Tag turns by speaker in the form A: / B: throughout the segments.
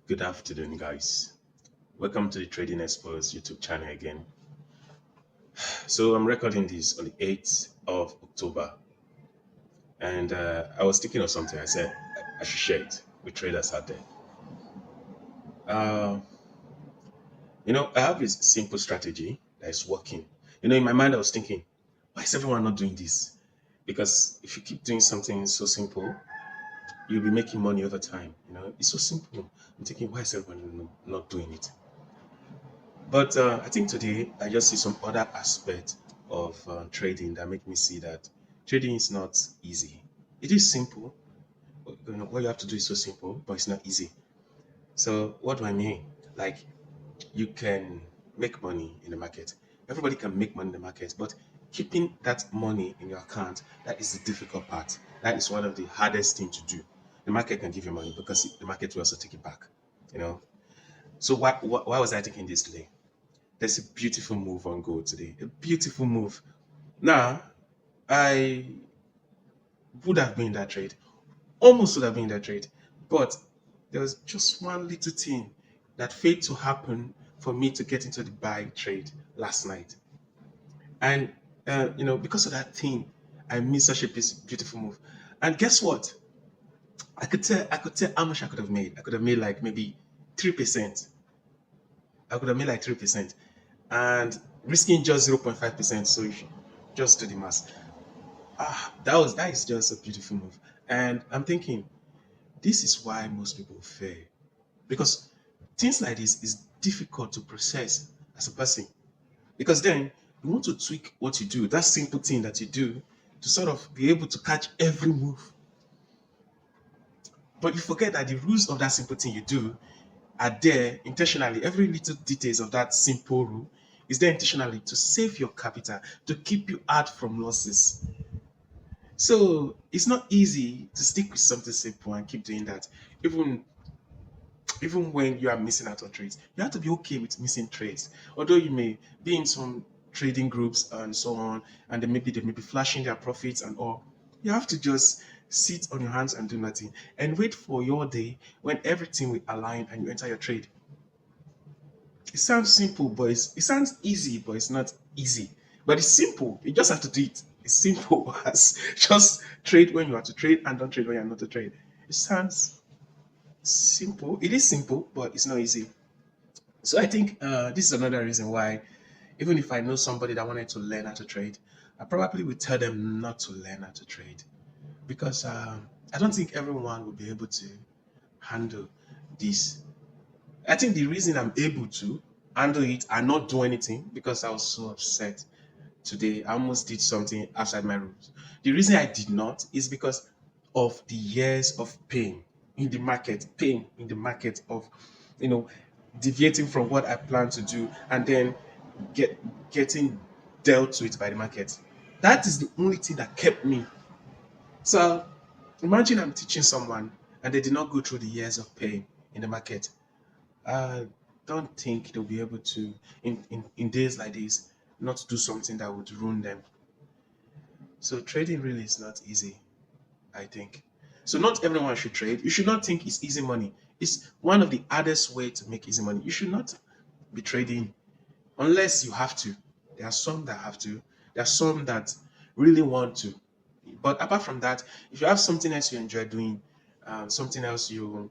A: Good afternoon, guys. Welcome to the Trading Experts YouTube channel again. So, I'm recording this on the 8th of October, and I was thinking of something. I said I should share it with traders out there. Uh, I have this simple strategy that is working. In my mind, I was thinking, why is everyone not doing this? Because if you keep doing something so simple, you'll be making money over time. It's so simple. I'm thinking, why is everyone not doing it? But I think today I just see some other aspect of trading that make me see that trading is not easy. It is simple. What you have to do is so simple, but it's not easy. So what do I mean? Like you can make money in the market. Everybody can make money in the market, but keeping that money in your account, that is the difficult part. That is one of the hardest things to do. The market can give you money because the market will also take it back. You know. So why was I taking this today? There's a beautiful move on gold today. A beautiful move. Now, I would have been in that trade. Almost would have been in that trade. But there was just one little thing that failed to happen for me to get into the buy trade last night. And because of that thing, I missed such a beautiful move. And guess what? I could tell how much I could have made. I could have made like maybe 3%. I could have made like 3%. And risking just 0.5%. So you should just do the math. That is just a beautiful move. And I'm thinking, this is why most people fail. Because things like this is difficult to process as a person. Because then you want to tweak what you do, that simple thing that you do, to sort of be able to catch every move. But you forget that the rules of that simple thing you do are there intentionally. Every little details of that simple rule is there intentionally to save your capital, to keep you out from losses. So it's not easy to stick with something simple and keep doing that. Even even when you are missing out on trades, you have to be okay with missing trades. Although you may be in some trading groups and so on, and they may be flashing their profits and all, you have to just sit on your hands and do nothing and wait for your day when everything will align and you enter your trade. It sounds simple, but it sounds easy, but it's not easy. But it's simple. You just have to do it. It's simple as just trade when you are to trade and don't trade when you are not to trade. It sounds simple. It is simple, but it's not easy. So I think this is another reason why, even if I know somebody that wanted to learn how to trade, I probably would tell them not to learn how to trade because I don't think everyone will be able to handle this. I think the reason I'm able to handle it and not do anything because I was so upset today. I almost did something outside my rules. The reason I did not is because of the years of pain in the market of, you know, deviating from what I plan to do and then getting dealt with by the market. That is the only thing that kept me. So imagine I'm teaching someone and they did not go through the years of pain in the market. I don't think they'll be able to, in days like this, not do something that would ruin them. So trading really is not easy, I think. So not everyone should trade. You should not think it's easy money. It's one of the hardest way to make easy money. You should not be trading unless you have to. There are some that have to. There are some that really want to. But apart from that, if you have something else you enjoy doing, something else you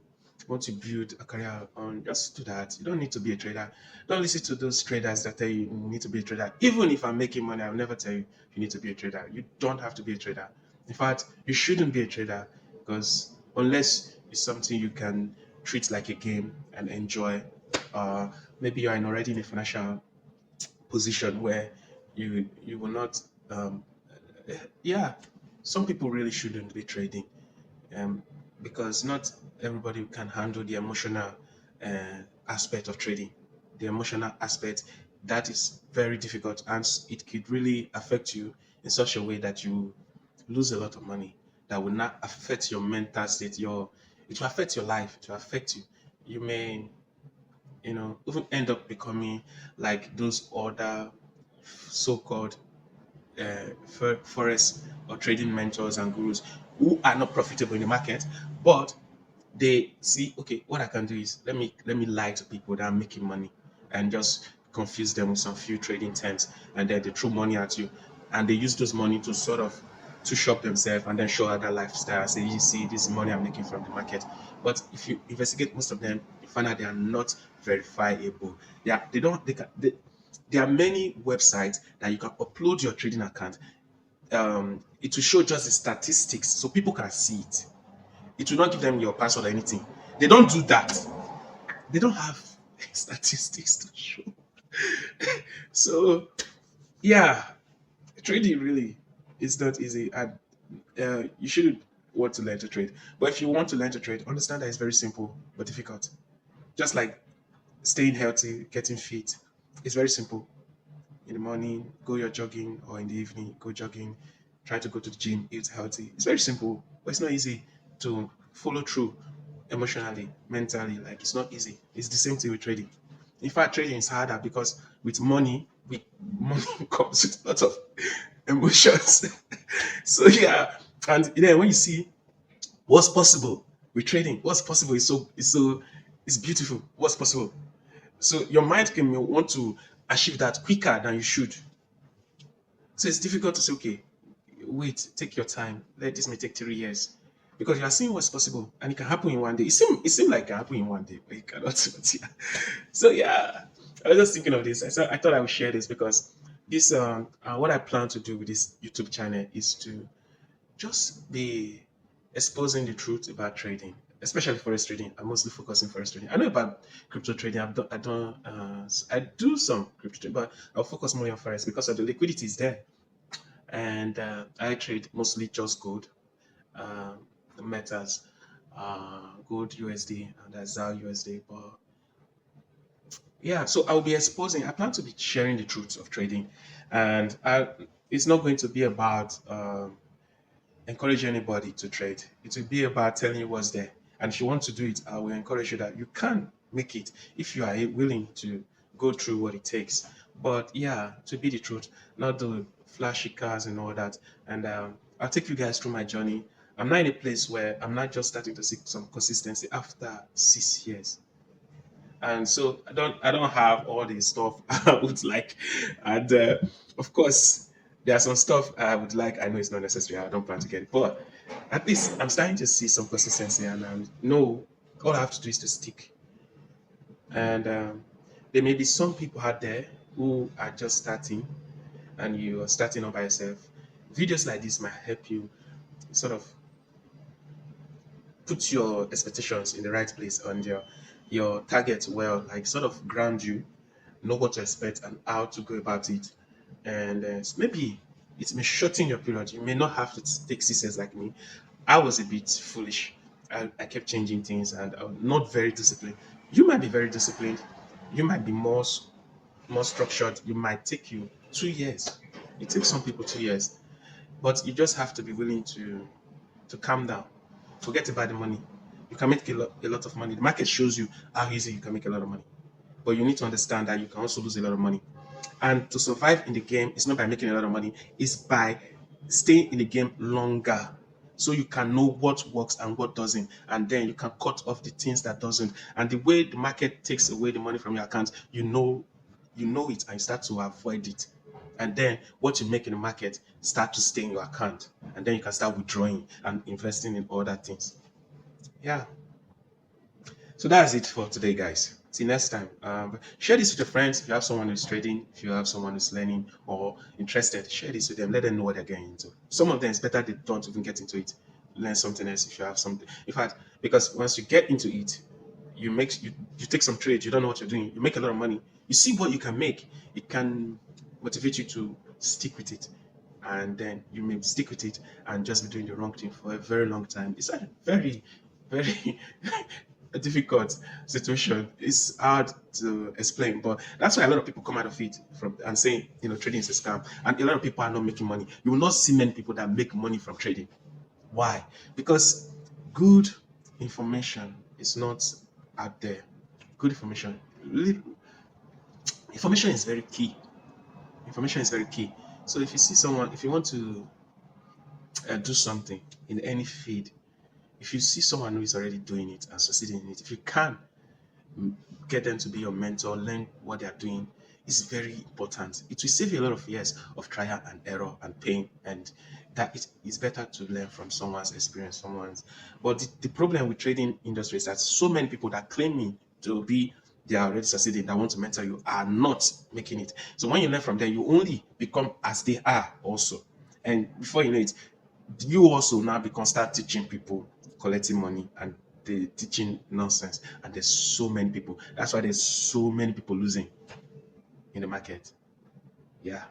A: want to build a career on, just do that. You don't need to be a trader. Don't listen to those traders that tell you you need to be a trader. Even if I'm making money, I'll never tell you you need to be a trader. You don't have to be a trader. In fact, you shouldn't be a trader because unless it's something you can treat like a game and enjoy, maybe you are already in a financial position where you will not yeah, some people really shouldn't be trading um, because not everybody can handle the emotional aspect of trading. The emotional aspect that is very difficult and it could really affect you in such a way that you lose a lot of money. That will not affect your mental state. It will affect your life. It will affect you. You may even end up becoming like those other so-called forex or trading mentors and gurus who are not profitable in the market, but They see, okay, what I can do is let me lie to people that I'm making money and just confuse them with some few trading terms, and then they throw money at you, and they use those money to sort of to shop themselves and then show other lifestyle. Say, you see, this money I'm making from the market. But if you investigate most of them, you find out they are not verifiable. They don't they can they, there are many websites that you can upload your trading account. It will show just the statistics so people can see it. It will not give them your password or anything. They don't do that. They don't have statistics to show. So yeah, trading really is not easy, and you shouldn't want to learn to trade. But if you want to learn to trade, understand that it's very simple but difficult. Just like staying healthy, getting fit, it's very simple. In the morning, go your jogging, or in the evening, go jogging. Try to go to the gym, eat healthy. It's very simple, but it's not easy to follow through emotionally, mentally. Like, it's not easy. It's the same thing with trading. In fact, trading is harder because with money comes with lots of emotions. So yeah, and then when you see what's possible with trading, what's possible is so it's beautiful. What's possible? So your mind can want to achieve that quicker than you should. So it's difficult to say, okay, wait, take your time. Let this may take 3 years. Because you are seeing what's possible and it can happen in one day. It seemed like it can happen in one day, but it cannot. But yeah. So yeah, I was just thinking of this. I thought I would share this because this what I plan to do with this YouTube channel is to just be exposing the truth about trading, especially forex trading. I'm mostly focusing forex trading. I know about crypto trading. I do some crypto trading, but I'll focus more on forex because of the liquidity is there. And I trade mostly just gold, uh, the metals, gold USD and ZAL USD. But yeah, so I'll be exposing. I plan to be sharing the truth of trading, and it's not going to be about encourage anybody to trade. It will be about telling you what's there. And if you want to do it, I will encourage you that you can make it if you are willing to go through what it takes. But yeah, to be the truth, not the flashy cars and all that. And I'll take you guys through my journey. I'm not in a place where I'm not just starting to see some consistency after 6 years. And so I don't have all the stuff I would like. And of course, there are some stuff I would like. I know it's not necessary. I don't plan to get it, but at least I'm starting to see some consistency, and I know all I have to do is to stick. And there may be some people out there who are just starting, and you are starting all by yourself. Videos like this might help you sort of put your expectations in the right place and your target well, like sort of ground you, know what to expect and how to go about it. And maybe it may shorten your period. You may not have to take CCS like me. I was a bit foolish. I kept changing things and I'm not very disciplined. You might be very disciplined. You might be more structured. You might take you 2 years. It takes some people 2 years. But you just have to be willing to calm down. Forget about the money. You can make a lot of money. The market shows you how easy you can make a lot of money. But you need to understand that you can also lose a lot of money. And to survive in the game, it's not by making a lot of money, it's by staying in the game longer. So you can know what works and what doesn't. And then you can cut off the things that doesn't. And the way the market takes away the money from your account, you know it and you start to avoid it. And then what you make in the market start to stay in your account. And then you can start withdrawing and investing in other things. Yeah. So that's it for today, guys. Till next time. Share this with your friends. If you have someone who's trading, if you have someone who's learning or interested, share this with them. Let them know what they're getting into. Some of them it's better they don't even get into it. Learn something else if you have something. In fact, because once you get into it, you take some trades. You don't know what you're doing. You make a lot of money. You see what you can make. It can motivate you to stick with it, and then you may stick with it and just be doing the wrong thing for a very long time. It's a very, very a difficult situation. It's hard to explain, but that's why a lot of people come out of it from and saying, trading is a scam, and a lot of people are not making money. You will not see many people that make money from trading. Why? Because good information is not out there. Good information. Information is very key. Information is very key. So if you want to do something in any field, If you see someone who is already doing it and succeeding in it, if you can get them to be your mentor, learn what they are doing, is very important. It will save you a lot of years of trial and error and pain, and that it is better to learn from someone's experience, someone's. But the problem with trading industry is that so many people that claiming to be they are already succeeding, that want to mentor you, are not making it. So when you learn from them, you only become as they are also. And before you know it, you also now become start teaching people, collecting money, and they teaching nonsense. And there's so many people. That's why there's so many people losing in the market. Yeah.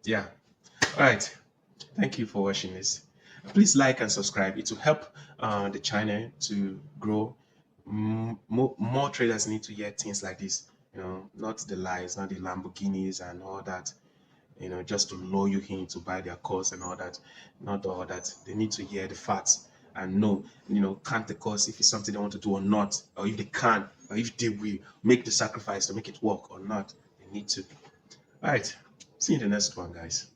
A: Yeah. All right. Thank you for watching this. Please like and subscribe. It will help the channel to grow. More traders need to hear things like this. Not the lies, not the Lamborghinis and all that. Just to lure you in to buy their course and all that. Not all that. They need to hear the facts and know, can't the course if it's something they want to do or not, or if they can, or if they will make the sacrifice to make it work or not. They need to. All right. See you in the next one, guys.